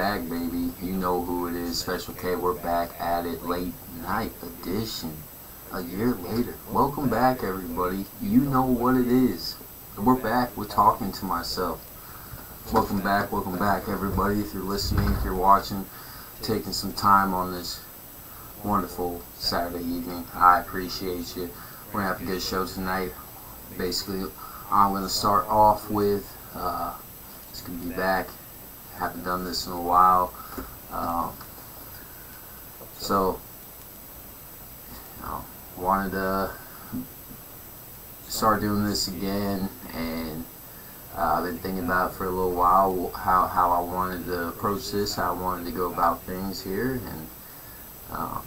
back, baby. You know who it is. Special K, we're back at it. Late night edition. A year later. Welcome back, everybody. You know what it is. We're back. We're talking to myself. Welcome back, everybody. If you're listening, if you're watching, taking some time on this wonderful Saturday evening, I appreciate you. We're going to have a good show tonight. Basically, I'm going to start off with, it's going to be back. Haven't done this in a while. So, wanted to start doing this again, and I've been thinking about it for a little while, how I wanted to approach this, how I wanted to go about things here, and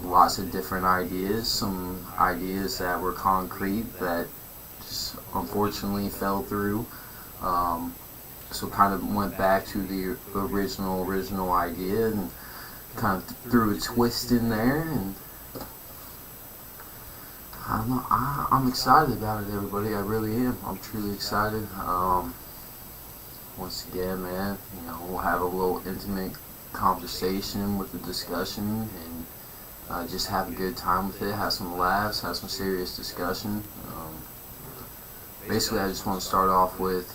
lots of different ideas, some ideas that were concrete that just unfortunately fell through. So kind of went back to the original idea and kind of threw a twist in there, and I don't know, I'm excited about it, everybody. I really am. I'm truly excited. Once again, man, we'll have a little intimate conversation with the discussion, and just have a good time with it, have some laughs, have some serious discussion. Basically, I just want to start off with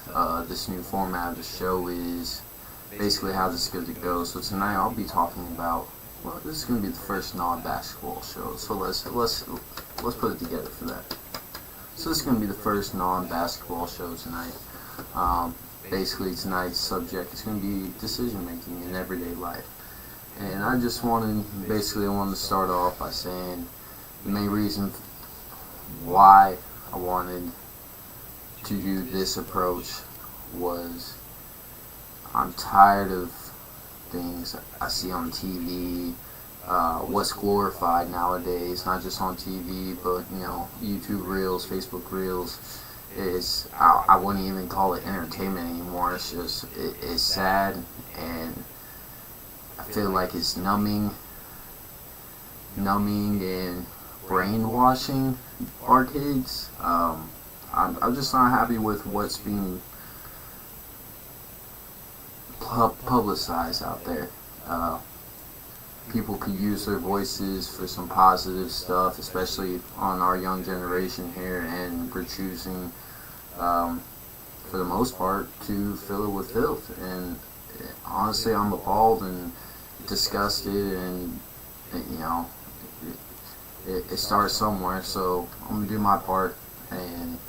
this new format of the show is basically how this is going to go. So tonight I'll be talking about, well, this is going to be the first non-basketball show. So let's put it together for that. So this is going to be the first non-basketball show tonight. Basically tonight's subject is going to be decision making in everyday life. And I wanted to start off by saying the main reason why I wanted to do this approach was I'm tired of things I see on TV, what's glorified nowadays, not just on TV, but YouTube Reels, Facebook Reels. I wouldn't even call it entertainment anymore. It's sad, and I feel like it's numbing and brainwashing our kids. I'm just not happy with what's being publicized out there. People could use their voices for some positive stuff, especially on our young generation here, and we're choosing, for the most part, to fill it with filth. And honestly, I'm appalled and disgusted, and it starts somewhere. So I'm gonna do my part, and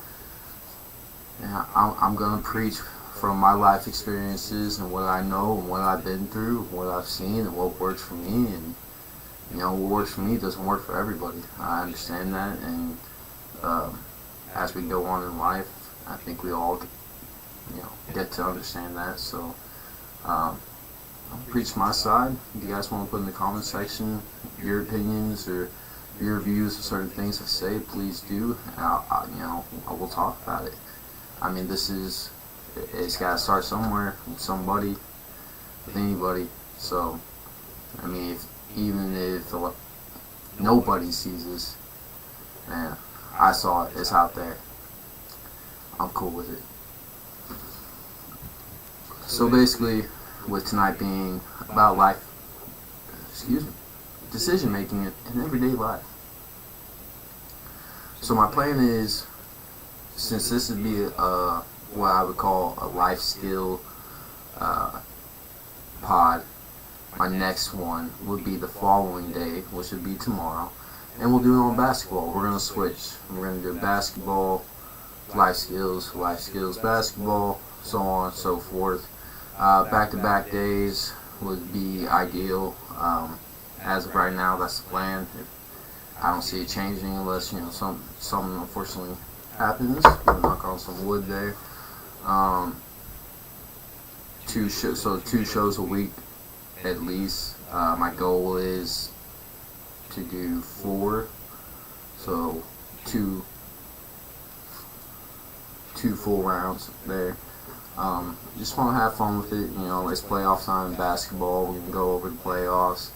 I'm gonna preach from my life experiences and what I know and what I've been through, what I've seen, and what works for me. And what works for me doesn't work for everybody. I understand that, and as we go on in life, I think we all get to understand that. So I'll preach my side. If you guys want to put in the comment section your opinions or your views of certain things I say, please do. I will talk about it. I mean, it's got to start somewhere, with somebody, with anybody. So, I mean, even if nobody sees this, man, I saw it, it's out there. I'm cool with it. So basically, with tonight being about decision making in everyday life. So my plan is, since this would be what I would call a life skill pod, my next one would be the following day, which would be tomorrow, and we'll do it on basketball. We're going to switch. We're going to do basketball, life skills, basketball, so on and so forth. Back-to-back days would be ideal. As of right now, that's the plan. I don't see it changing unless something unfortunately happens. We'll knock on some wood there. 2 shows a week at least. My goal is to do 4, so two full rounds there. Just want to have fun with it. It's playoff time in basketball. We can go over the playoffs.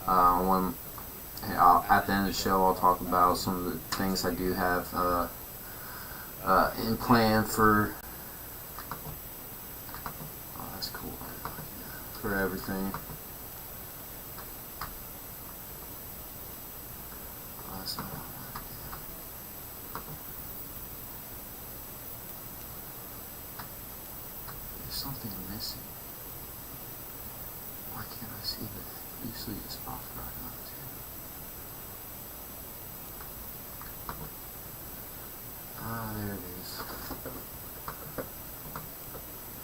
At the end of the show, I'll talk about some of the things I do have in plan for. Oh, that's cool. for everything. That's not what I want. There's something missing. Why can't I see that? Usually it's pops right up too. Ah, there it is.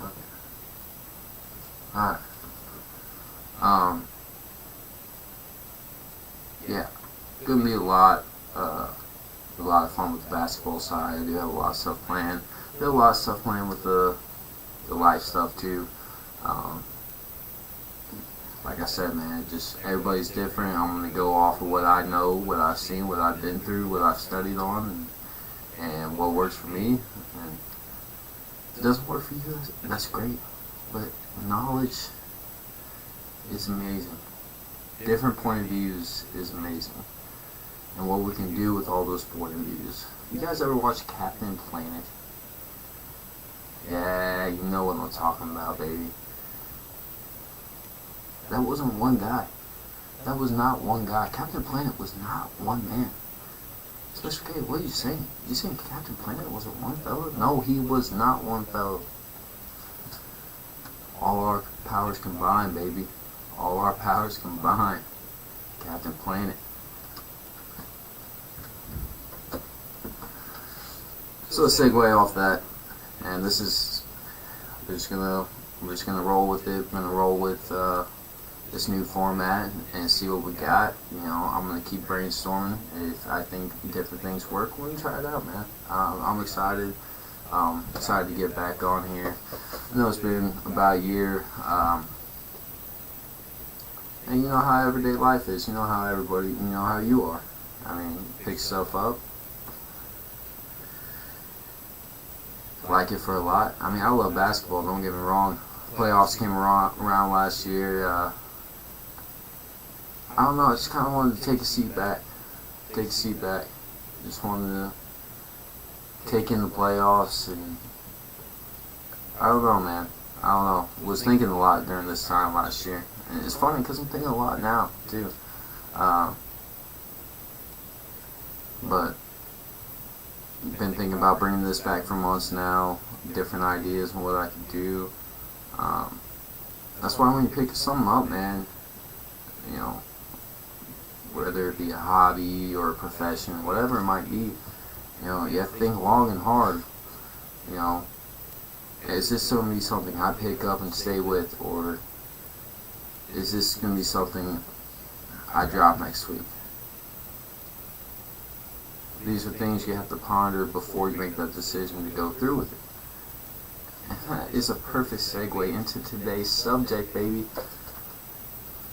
Okay. Alright. Yeah. Gonna be a lot of fun with the basketball side. I do have a lot of stuff planned. I have a lot of stuff planned with the life stuff too. Like I said, man, just everybody's different. I'm gonna go off of what I know, what I've seen, what I've been through, what I've studied on, and what works for me. And if it doesn't work for you, that's great. But knowledge is amazing. Different point of views is amazing. And what we can do with all those point of views. You guys ever watch Captain Planet? Yeah, you know what I'm talking about, baby. That wasn't one guy. That was not one guy. Captain Planet was not one man. Special K, what are you saying? You saying Captain Planet wasn't one fella? No, he was not one fella. All our powers combined, baby. All our powers combined. Captain Planet. So let's segue off that, and this is we're just gonna roll with it. We're gonna roll with this new format and see what we got. You know, I'm gonna keep brainstorming. If I think different things work, we're gonna try it out, man. I'm excited. Excited to get back on here. I know it's been about a year. And you know how everyday life is. You know how everybody. You know how you are. I mean, pick stuff up. Like it for a lot. I mean, I love basketball, don't get me wrong. Playoffs came around last year. I don't know, I just kind of wanted to take a seat back. Just wanted to take in the playoffs, and I don't know, man. I don't know. Was thinking a lot during this time last year. And it's funny because I'm thinking a lot now, too. But been thinking about bringing this back for months now, different ideas on what I could do. That's why when you pick something up, man, you know, whether it be a hobby or a profession, whatever it might be, you know, you have to think long and hard. You know, is this going to be something I pick up and stay with, or is this going to be something I drop next week? These are things you have to ponder before you make that decision to go through with it. And that is a perfect segue into today's subject, baby.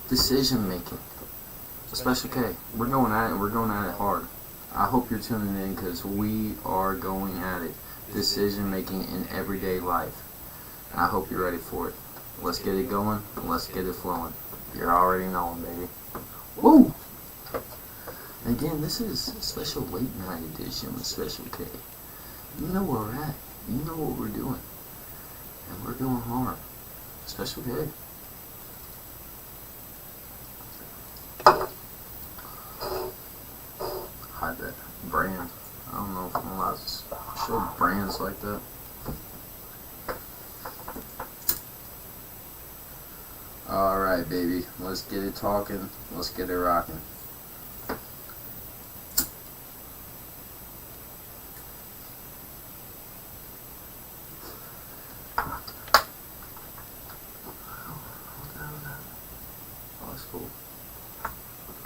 Decision making. Special K. We're going at it. We're going at it hard. I hope you're tuning in because we are going at it. Decision making in everyday life. And I hope you're ready for it. Let's get it going. And let's get it flowing. You're already knowing, baby. Woo! And again, this is a special late night edition with Special K. You know where we're at. You know what we're doing. And we're going hard. Special K. Hide that brand. I don't know if I'm allowed to show brands like that. Alright, baby. Let's get it talking. Let's get it rocking.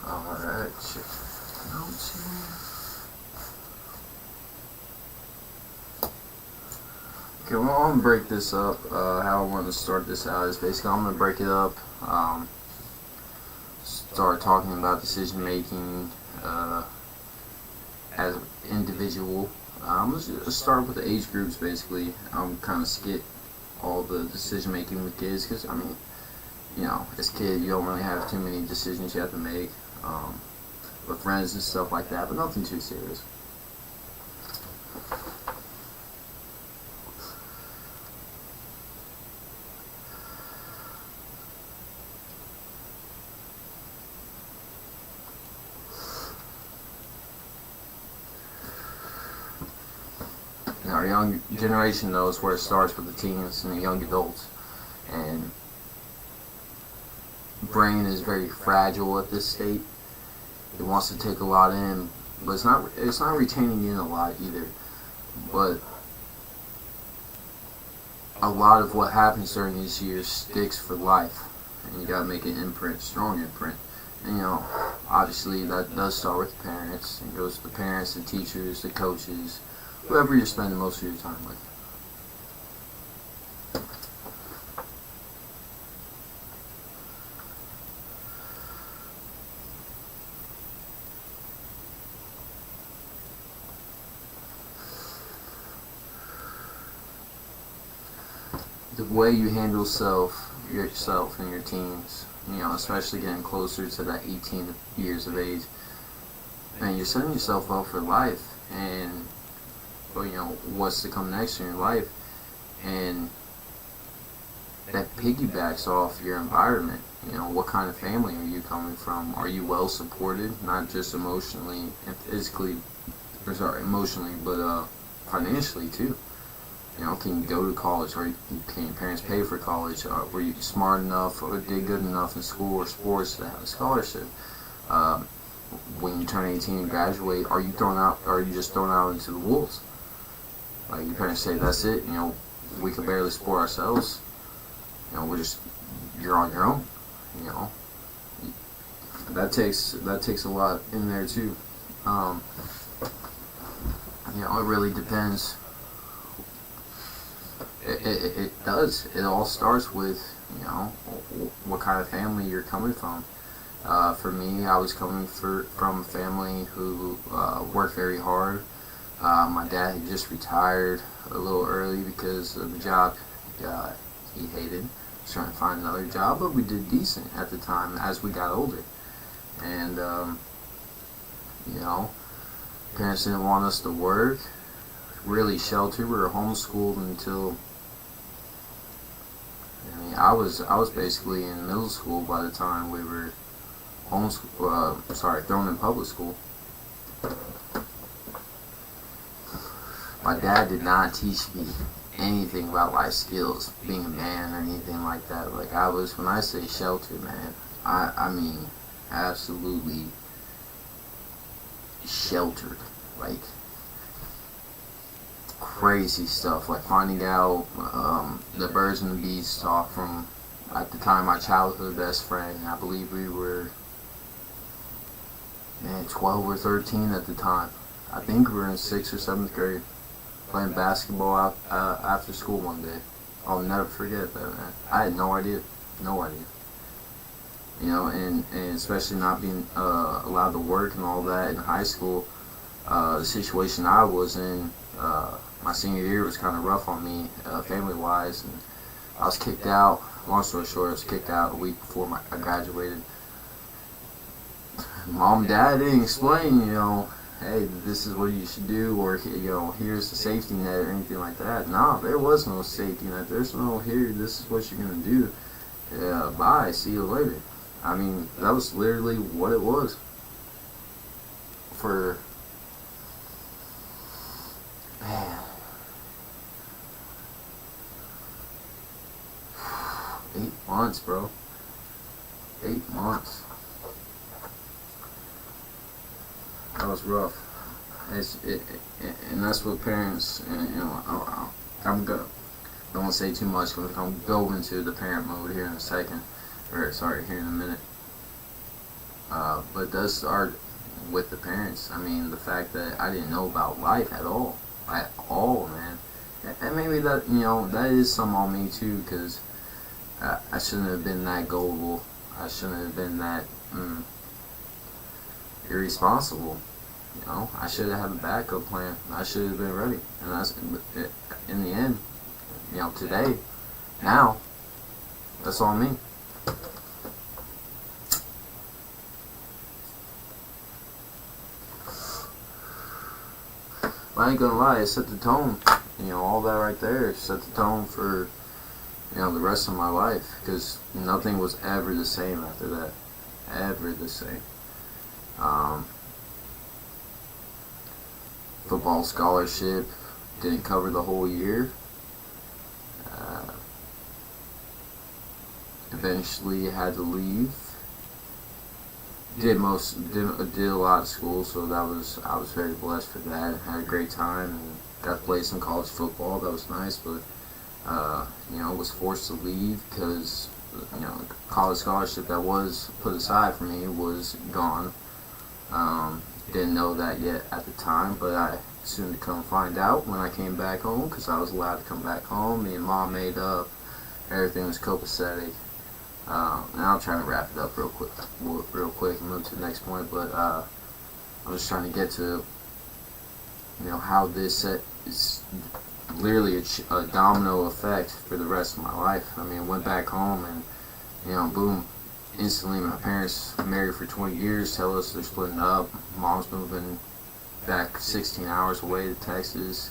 Alright, check notes here. Okay, well, I'm gonna break this up. How I want to start this out is basically I'm gonna break it up. Start talking about decision making as an individual. Let's just start with the age groups basically. I'm kind of skip all the decision making with kids because I mean, you know, as a kid you don't really have too many decisions you have to make with friends and stuff like that, but nothing too serious. our young generation knows where it starts with the teens and the young adults, and brain is very fragile at this state. It wants to take a lot in, but it's not retaining in a lot either. But a lot of what happens during these years sticks for life, and you gotta make an imprint, strong imprint. And obviously that does start with the parents. It goes to the parents, the teachers, the coaches, whoever you're spending most of your time with. The way you handle yourself and your teens, especially getting closer to that 18 years of age, and you're setting yourself up for life, and what's to come next in your life, and that piggybacks off your environment. What kind of family are you coming from? Are you well supported, not just emotionally and physically, emotionally, but financially too? Can you go to college, or can your parents pay for college? Were you smart enough or did good enough in school or sports to have a scholarship? When you turn 18 and graduate, are you just thrown out into the wolves? Like your parents say, that's it. We can barely support ourselves. You're on your own. That takes a lot in there too. It really depends. It does. It all starts with, what kind of family you're coming from. For me, I was coming from a family who worked very hard. My dad had just retired a little early because of the job he hated. He was trying to find another job, but we did decent at the time as we got older. And, parents didn't want us to work. Really sheltered. We were homeschooled until I was basically in middle school by the time we were thrown in public school. My dad did not teach me anything about life skills, being a man or anything like that. Like when I say sheltered, man, I mean absolutely sheltered. Like crazy stuff, like finding out the birds and the bees talk from, at the time, my childhood best friend. I believe we were 12 or 13 at the time. I think we were in 6th or 7th grade playing basketball out after school one day. I'll never forget that, man. I had no idea. And especially not being allowed to work and all that in high school. The situation I was in, my senior year was kind of rough on me, family-wise, and I was kicked out. Long story short, I was kicked out a week before I graduated. Mom and Dad didn't explain, hey, this is what you should do, or, here's the safety net or anything like that. No, there was no safety net. There's no, here, this is what you're going to do. Yeah, bye, see you later. I mean, that was literally what it was. For, man, 8 months, bro. 8 months. That was rough. And that's what parents, I'm good. Don't want to say too much, but I'm going to go into the parent mode here in a second. Here in a minute. But it does start with the parents. I mean, the fact that I didn't know about life at all. At all, man. And maybe that, that is some on me too, because I shouldn't have been that gullible. I shouldn't have been that irresponsible. I should have had a backup plan. I should have been ready. And that's, in the end, today, now, that's on me. I ain't gonna lie, it set the tone. All that right there set the tone for, the rest of my life. Because nothing was ever the same after that. Ever the same. Football scholarship, Didn't cover the whole year. Eventually had to leave. Did a lot of school, so I was very blessed for that. Had a great time and got to play some college football. That was nice, but was forced to leave because college scholarship that was put aside for me was gone. Didn't know that yet at the time, but I soon to come find out when I came back home, because I was allowed to come back home. Me and Mom made up. Everything was copacetic. And I'll try to wrap it up real quick and move to the next point. But I'm just trying to get to how this is literally a domino effect for the rest of my life. I mean, I went back home and boom. Instantly, my parents married for 20 years, tell us they're splitting up. Mom's moving back 16 hours away to Texas.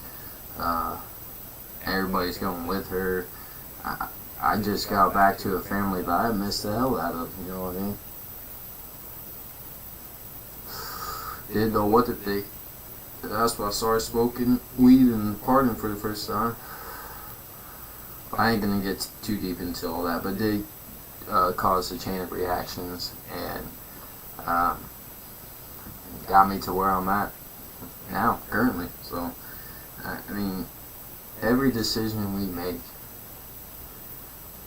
Everybody's going with her. I just got back to a family that I missed the hell out of, you know what I mean? Didn't know what to think. That's why I started smoking weed and partying for the first time. I ain't gonna get too deep into all that, but it did cause a chain of reactions, and got me to where I'm at now, currently. So, I mean, every decision we make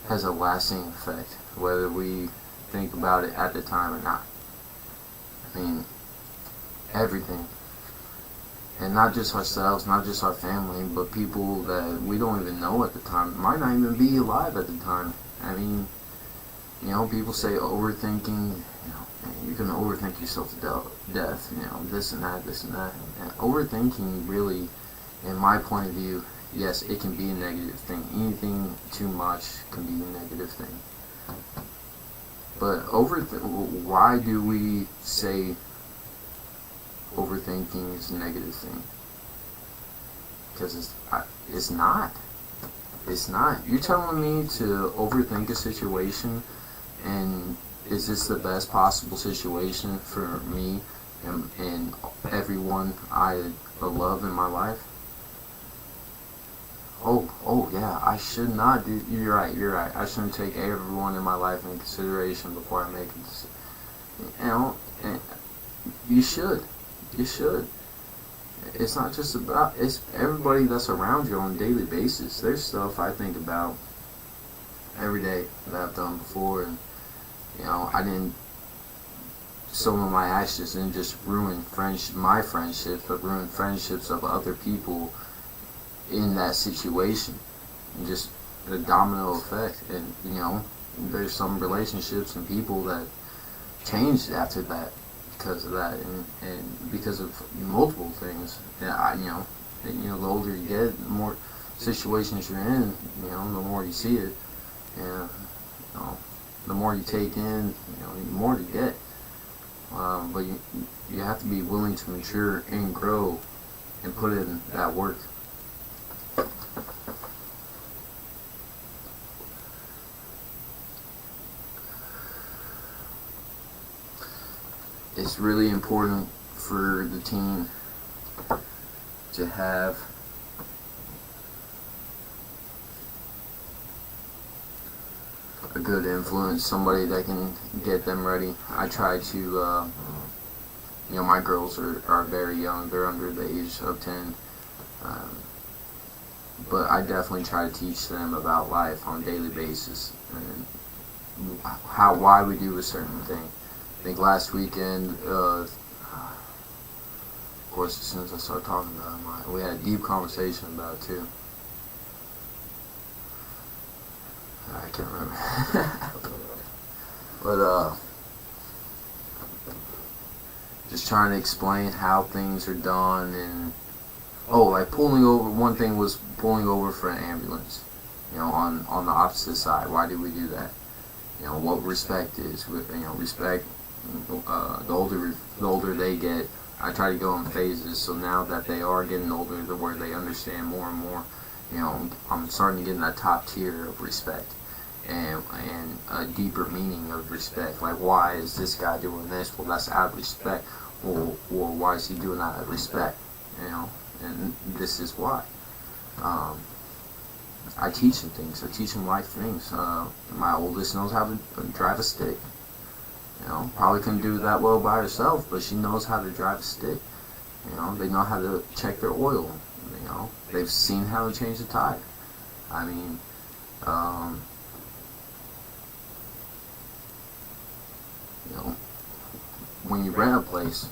has a lasting effect, whether we think about it at the time or not. I mean, everything. And not just ourselves, not just our family, but people that we don't even know at the time, might not even be alive at the time. I mean, people say overthinking, you can overthink yourself to death, this and that. And overthinking really, in my point of view, yes, it can be a negative thing. Anything too much can be a negative thing. But why do we say overthinking is a negative thing? Because it's not. It's not. You're telling me to overthink a situation, and is this the best possible situation for me and everyone I love in my life? Oh yeah, I should not do. You're right. I shouldn't take everyone in my life into consideration before I make a decision. And you should. It's not just about, it's everybody that's around you on a daily basis. There's stuff I think about every day that I've done before, and some of my actions didn't just ruin my friendships, but ruin friendships of other people in that situation. And just the domino effect. And there's some relationships and people that changed after that because of that, and because of multiple things. The older you get, the more situations you're in, the more you see it, and the more you take in, the more you get. But you have to be willing to mature and grow and put in that work. It's really important for the team to have a good influence, somebody that can get them ready. I try to, my girls are very young, they're under the age of 10, but I definitely try to teach them about life on a daily basis, and why we do a certain thing. I think last weekend, of course, as soon as I started talking about it, we had a deep conversation about it too. I can't remember. But, just trying to explain how things are done, and, like pulling over, one thing was pulling over for an ambulance, on the opposite side. Why do we do that? What respect is, respect. The older they get, I try to go in phases. So now that they are getting older, to where they understand more and more, I'm starting to get in that top tier of respect, and a deeper meaning of respect. Like, why is this guy doing this? Well, that's out of respect. Or why is he doing that out of respect? And this is why. I teach them things. I teach them life things. My oldest knows how to drive a stick. Probably couldn't do that well by herself, but she knows how to drive a stick. They know how to check their oil. They've seen how to change the tire. I mean, when you rent a place,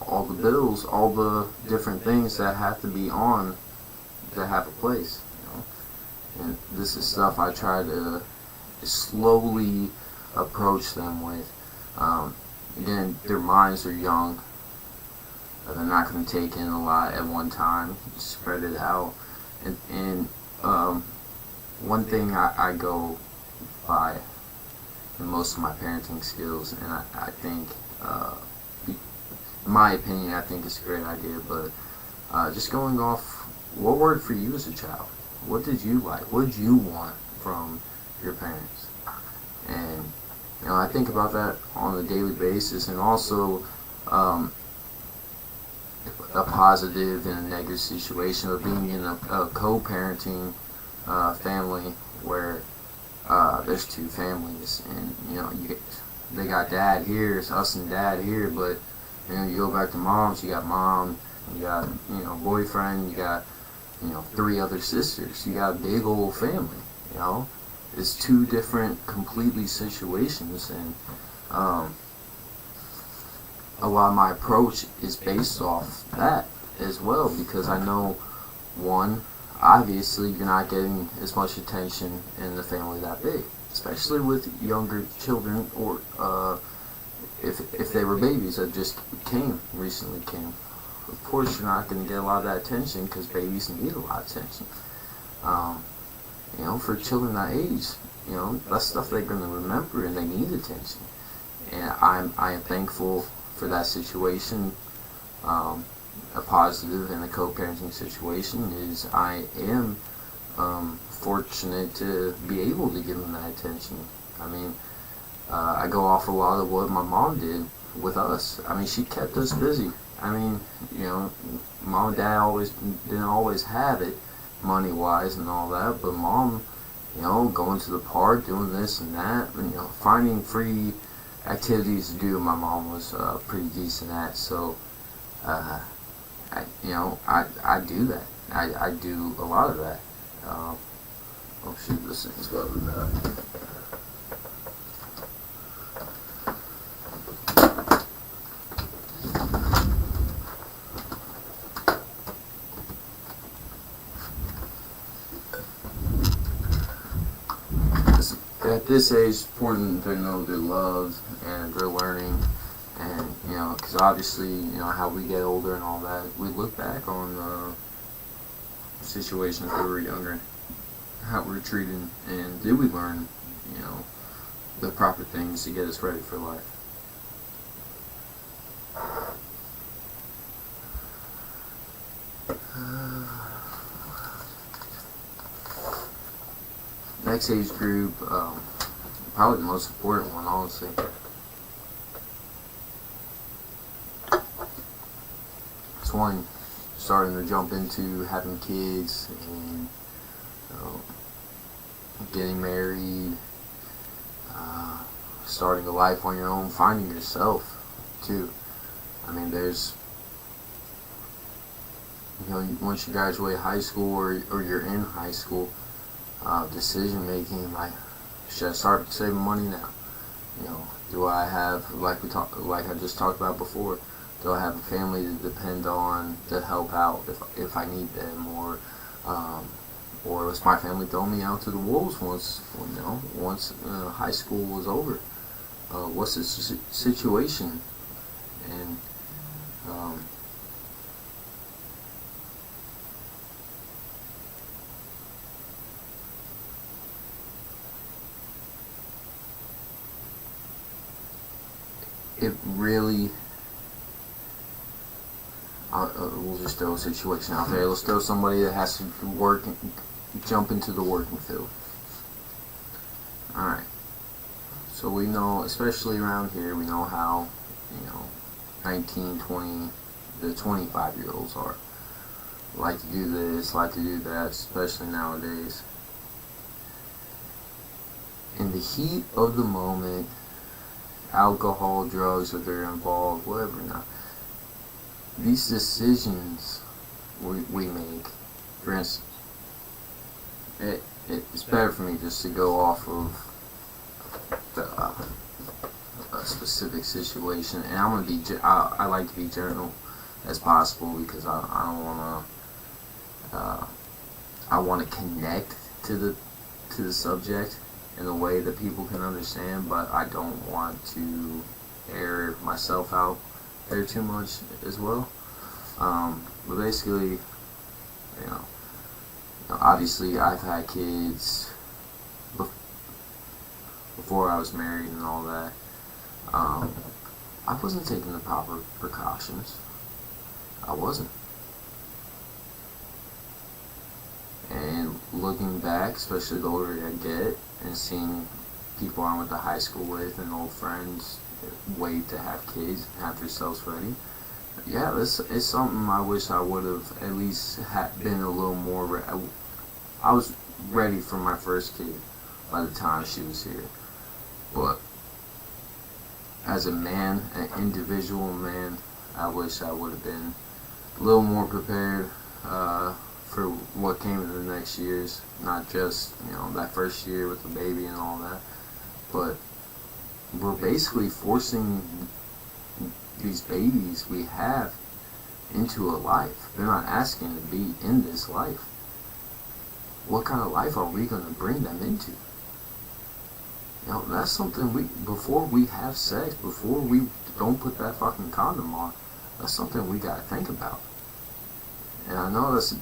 all the bills, all the different things that have to be on to have a place. And this is stuff I try to slowly approach them with. Again, their minds are young. They're not going to take in a lot at one time. Spread it out. And one thing I go by in most of my parenting skills, and I think, in my opinion, I think it's a great idea, but just going off, what worked for you as a child? What did you like? What did you want from your parents? And I think about that on a daily basis, and also a positive and a negative situation of being in a co-parenting family where there's two families, and they got dad here, it's us and dad here, but you go back to mom's, you got mom, you got boyfriend, you got 3 other sisters, you got a big old family. It's 2 different completely situations, and a lot of my approach is based off that as well, because I know, one, obviously you're not getting as much attention in the family that big, especially with younger children, or if they were babies that just recently came. Of course you're not going to get a lot of that attention, because babies need a lot of attention. For children that age, that's stuff they're going to remember, and they need attention. And I am thankful for that situation. A positive in a co-parenting situation is I am fortunate to be able to give them that attention. I mean, I go off a lot of what my mom did with us. I mean, she kept us busy. I mean, mom and dad didn't always have it money-wise and all that, but mom, going to the park, doing this and that, and, finding free activities to do, my mom was pretty decent at. So, I do that. I do a lot of that. Oh shoot, this thing's bugging up. At this age, it's important to know they're loved and they're learning, and because obviously, how we get older and all that, we look back on situations when we were younger, how we were treated, and did we learn, the proper things to get us ready for life. Next age group, probably the most important one, honestly. It's one starting to jump into having kids and getting married, starting a life on your own, finding yourself too. I mean, there's once you graduate high school or you're in high school, decision making, like, should I start saving money now? Do I have, like I just talked about before, do I have a family to depend on to help out if I need them, or is my family throwing me out to the wolves once high school was over? What's the situation? And it really, we'll just throw a situation out there. Let's throw somebody that has to jump into the working field. Alright. So we know, especially around here, we know how, 19, 20, the 25-year-olds are. like to do this, like to do that, especially nowadays. In the heat of the moment, alcohol, drugs, if they're involved, whatever not, these decisions we make, for instance, it's better for me just to go off of a specific situation, and I'm gonna be. I like to be general as possible because I don't want to. I want to connect to the subject in a way that people can understand, but I don't want to air myself out there too much as well. But basically, obviously I've had kids before I was married and all that. I wasn't taking the proper precautions. I wasn't. And looking back, especially the older I get, and seeing people I went to high school with and old friends wait to have kids and have themselves ready, yeah, this is something I wish I would have at least been a little more. I was ready for my first kid by the time she was here, but as a man, an individual man, I wish I would have been a little more prepared for what came in the next years. Not just that first year with the baby and all that, but we're basically forcing these babies we have into a life. They're not asking to be in this life. What kind of life are we going to bring them into? That's something before we have sex, before we don't put that fucking condom on, that's something we gotta think about. And I know that's,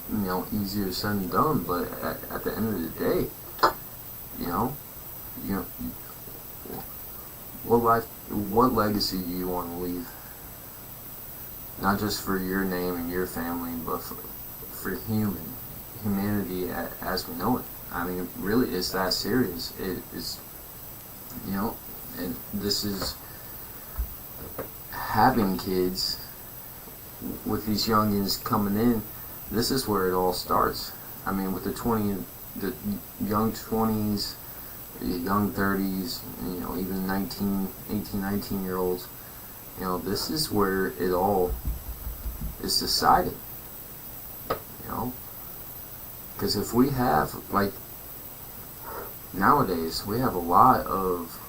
easier said than done, but at the end of the day, what legacy do you want to leave? Not just for your name and your family, but for humanity as we know it. I mean, really, it's that serious. It's and this is having kids with these youngins coming in. This is where it all starts. I mean, with the young 20s, the young 30s, even 19-year-olds, this is where it all is decided, because if we have, like, nowadays, we have a lot of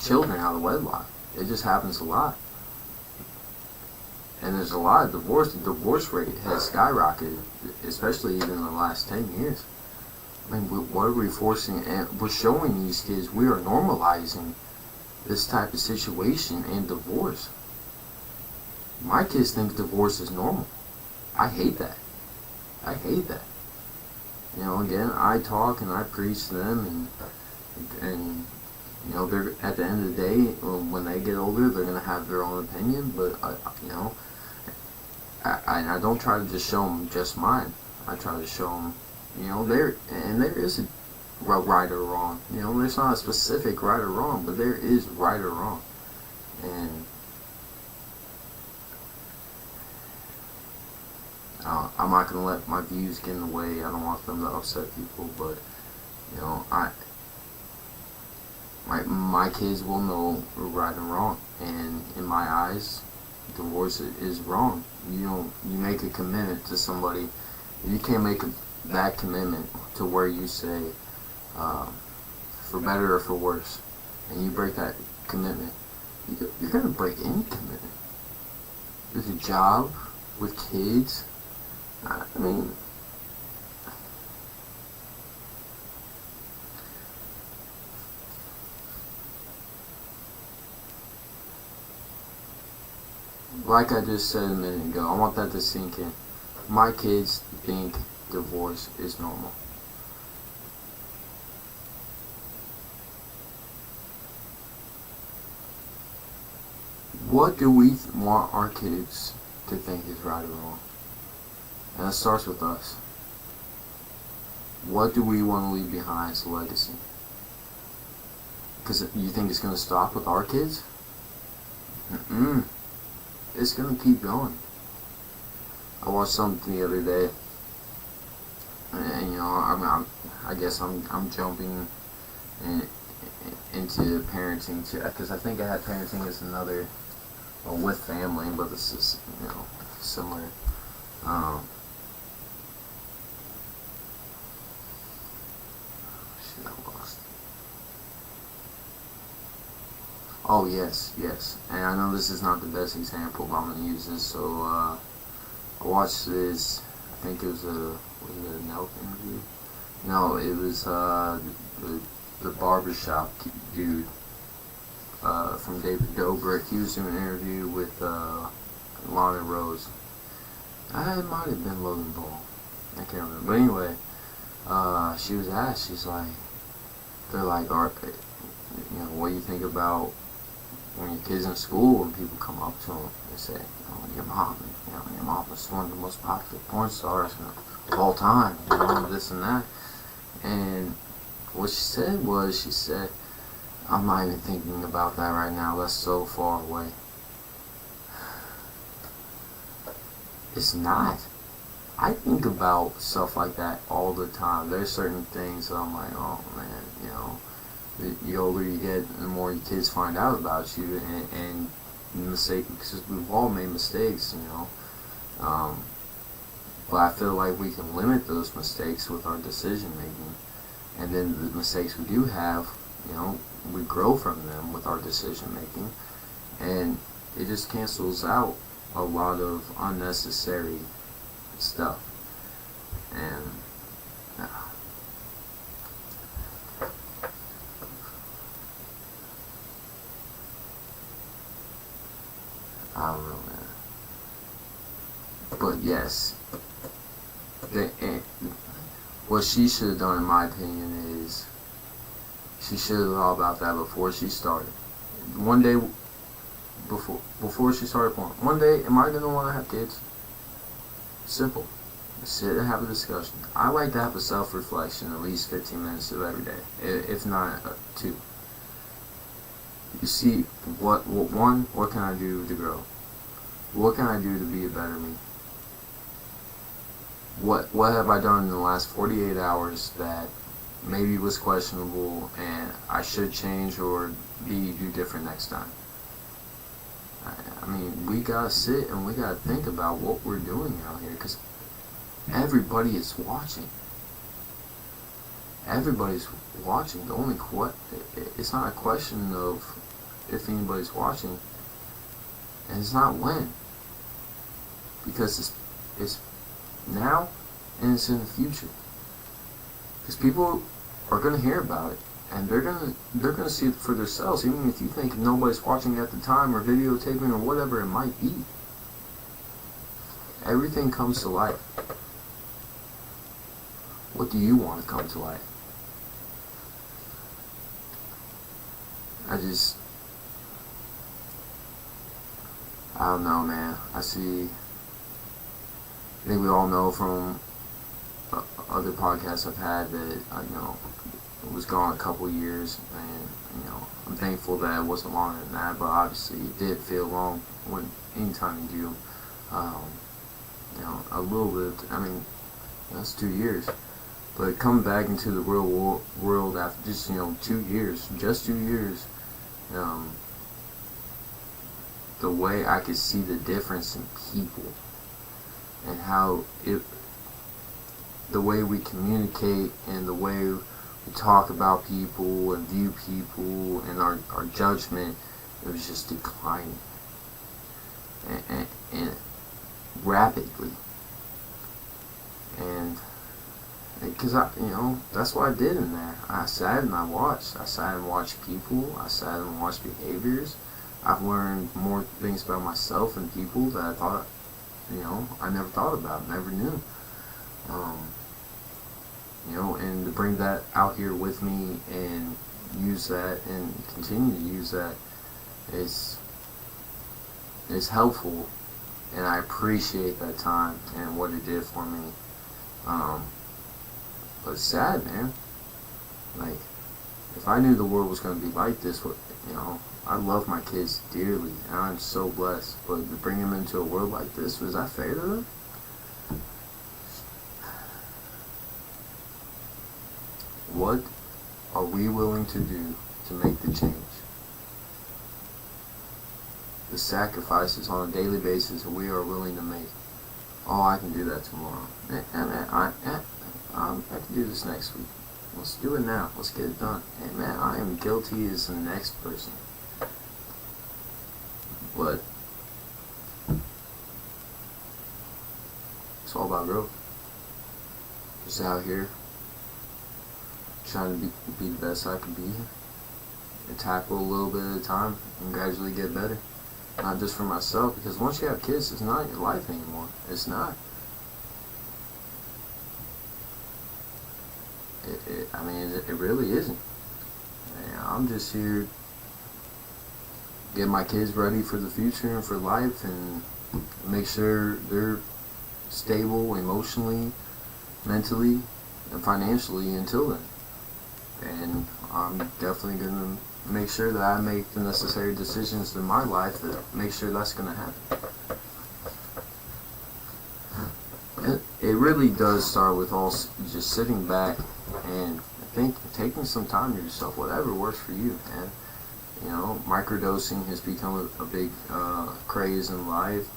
children out of wedlock. It just happens a lot. And there's a lot of divorce. The divorce rate has skyrocketed, especially even in the last 10 years. I mean, what are we forcing? And we're showing these kids we are normalizing this type of situation and divorce. My kids think divorce is normal. I hate that. I hate that. Again, I talk and I preach to them, and they're, at the end of the day, when they get older, they're gonna have their own opinion. But I don't try to just show them just mine. I try to show them, there is a right or wrong. There's not a specific right or wrong, but there is right or wrong, and I'm not going to let my views get in the way. I don't want them to upset people, but, my kids will know right and wrong, and in my eyes, divorce is wrong. You make a commitment to somebody. You can't make that commitment to where you say, for better or for worse, and you break that commitment. You're going to break any commitment. With a job, with kids. I mean, like I just said a minute ago, I want that to sink in. My kids think divorce is normal. What do we want our kids to think is right or wrong? And it starts with us. What do we want to leave behind as a legacy? Because you think it's going to stop with our kids? it's gonna keep going. I watched something the other day, and I guess I'm jumping into parenting too, because I think I had parenting as another, well, with family, but this is similar. Shit, I lost. Oh yes, yes, and I know this is not the best example, but I'm gonna use this. So I watched this. I think it was a Nelk interview. No, it was the barbershop dude from David Dobrik. He was doing an interview with Lana Rose. It might have been Logan Paul. I can't remember. But anyway, she was asked. She's like, they're like, what do you think about when your kid's in school and people come up to them and say, your mom is one of the most popular porn stars of all time, this and that. And what she said was, I'm not even thinking about that right now. That's so far away. It's not. I think about stuff like that all the time. There's certain things that I'm like, oh man, the older you get, the more your kids find out about you, and mistake, because we've all made mistakes, but I feel like we can limit those mistakes with our decision making, and then the mistakes we do have, we grow from them with our decision making, and it just cancels out a lot of unnecessary stuff. And I don't know, man. But yes, what she should have done, in my opinion, is she should have thought about that before she started. One day, before she started porn. One day, am I going to want to have kids? Simple. Sit and have a discussion. I like to have a self-reflection at least 15 minutes of every day, if not 2. You see, what can I do to grow? What can I do to be a better me? What have I done in the last 48 hours that maybe was questionable and I should change or do different next time? I mean, we gotta sit and we gotta think about what we're doing out here, because everybody is watching. Everybody's watching. The only it's not a question of if anybody's watching, and it's not when, because it's now and it's in the future. Because people are gonna hear about it, and they're gonna see it for themselves, even if you think nobody's watching at the time or videotaping or whatever it might be. Everything comes to light. What do you want to come to light? I don't know, man. I think we all know from other podcasts I've had that it was gone a couple years, and I'm thankful that it wasn't longer than that. But obviously, it did feel long anytime you do, a little bit. I mean, that's 2 years. But coming back into the real world after just 2 years, the way I could see the difference in people and how the way we communicate and the way we talk about people and view people and our judgment, it was just declining and rapidly. And because that's what I did in there. I sat and I watched. I sat and watched people. I sat and watched behaviors. I've learned more things about myself and people that I thought, I never thought about, never knew. And to bring that out here with me and use that and continue to use that is helpful, and I appreciate that time and what it did for me. But it's sad, man. Like, if I knew the world was going to be like this, I love my kids dearly, and I'm so blessed. But to bring them into a world like this, was that fair to them? What are we willing to do to make the change? The sacrifices on a daily basis we are willing to make. Oh, I can do that tomorrow. I can do this next week. Let's do it now. Let's get it done. And man, I am guilty as the next person. But it's all about growth. Just out here trying to be the best I can be, and tackle a little bit at a time and gradually get better. Not just for myself, because once you have kids, it's not your life anymore. It's not. It really isn't. And I'm just here get my kids ready for the future and for life, and make sure they're stable emotionally, mentally, and financially until then. And I'm definitely going to make sure that I make the necessary decisions in my life that make sure that's going to happen. It really does start with all just sitting back and taking some time to yourself, whatever works for you, man. You know, microdosing has become a big craze in life.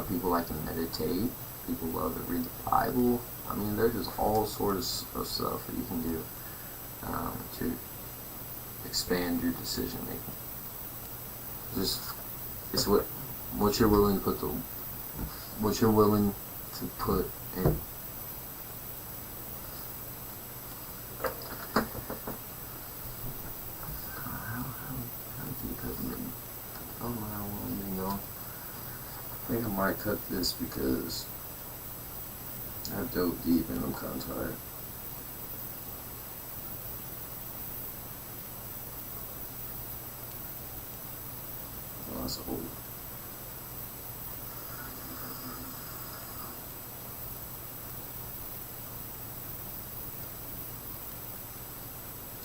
People like to meditate. People love to read the Bible. I mean, there's just all sorts of stuff that you can do to expand your decision making. Just it's what you're willing to put in. I think I might cut this because I dove deep and I'm kind of tired. Oh, that's old.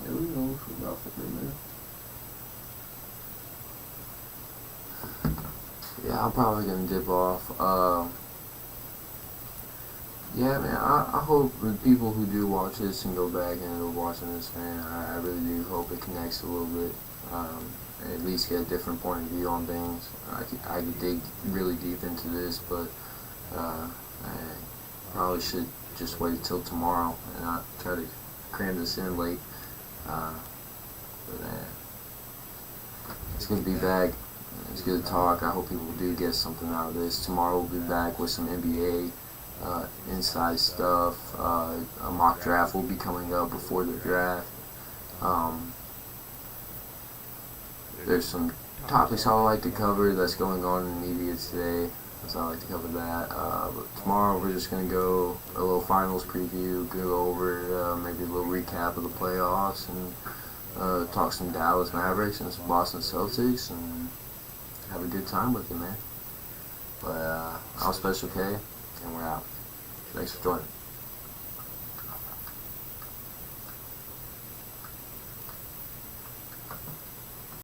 Yeah, we going for about 50 minutes. Yeah, I'm probably gonna dip off. Yeah, man, I hope the people who do watch this and go back and end up watching this, man, I really do hope it connects a little bit. At least get a different point of view on things. I could dig really deep into this, but I probably should just wait till tomorrow and not try to cram this in late. But it's gonna be back. It's good to talk. I hope people do get something out of this. Tomorrow we'll be back with some NBA inside stuff. A mock draft will be coming up before the draft. There's some topics I would like to cover that's going on in the media today, so I'd like to cover that. But tomorrow we're just going to go a little finals preview, go over maybe a little recap of the playoffs, and talk some Dallas Mavericks and some Boston Celtics, and have a good time with it, man. But I'm Special K, and we're out. Thanks for joining.